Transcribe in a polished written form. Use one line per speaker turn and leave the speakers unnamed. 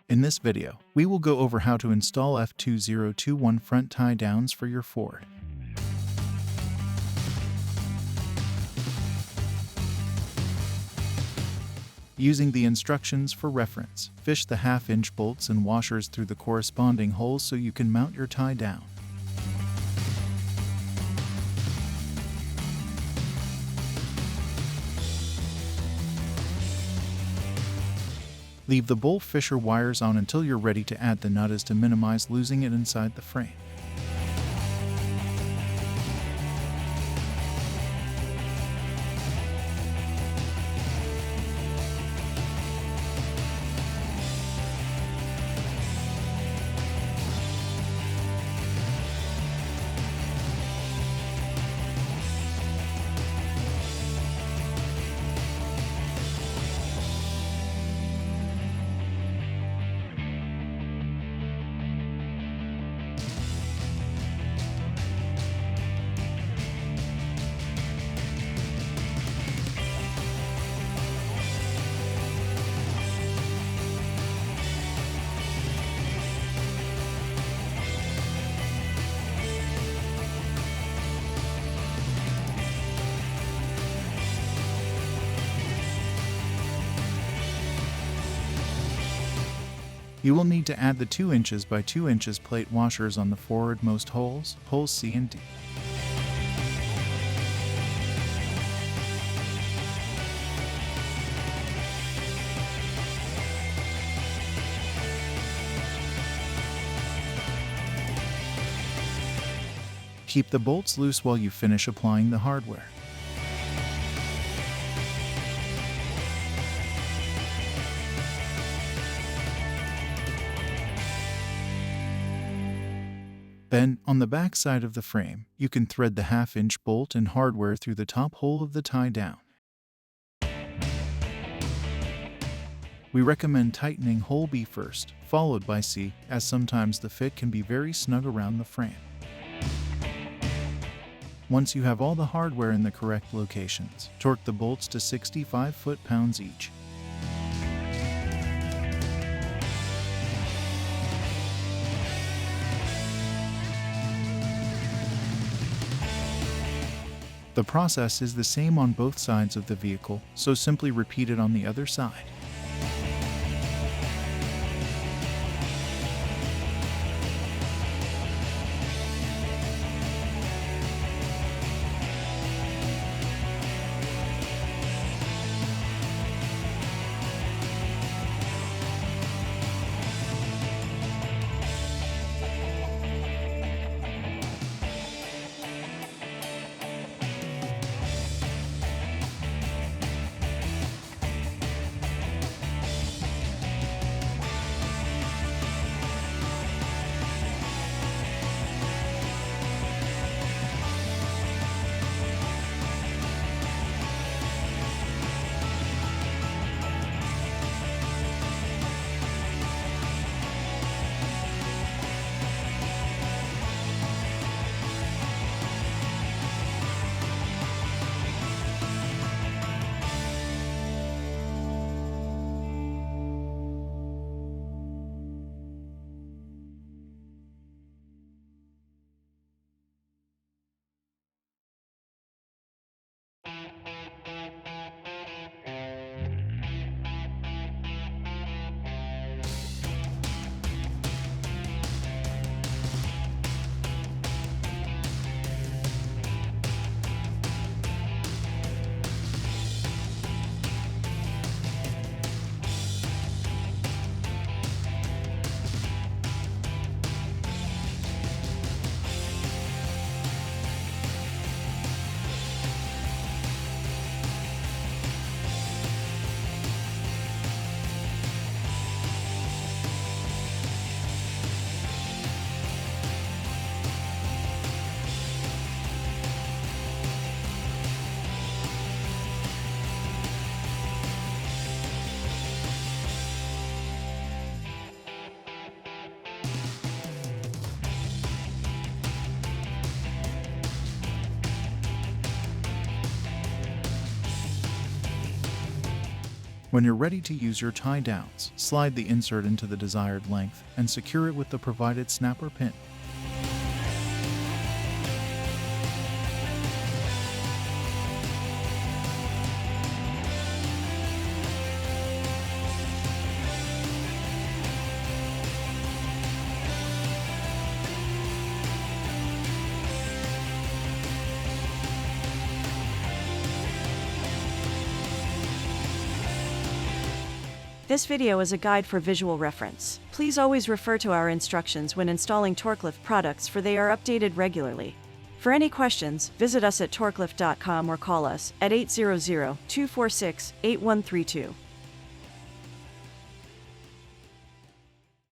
In this video, we will go over how to install F2021 front tie downs for your Ford. Using the instructions for reference, fish the half-inch bolts and washers through the corresponding holes so you can mount your tie down. Leave the bolt fisher wires on until you're ready to add the nut, as to minimize losing it inside the frame. You will need to add the 2 inches by 2 inches plate washers on the forwardmost holes, holes C and D. Keep the bolts loose while you finish applying the hardware. Then, on the back side of the frame, you can thread the half-inch bolt and hardware through the top hole of the tie down. We recommend tightening hole B first, followed by C, as sometimes the fit can be very snug around the frame. Once you have all the hardware in the correct locations, torque the bolts to 65 foot-pounds each. The process is the same on both sides of the vehicle, so simply repeat it on the other side. When you're ready to use your tie downs, slide the insert into the desired length and secure it with the provided snapper pin.
This video is a guide for visual reference. Please always refer to our instructions when installing Torklift products, for they are updated regularly. For any questions, visit us at torklift.com or call us at 800-246-8132.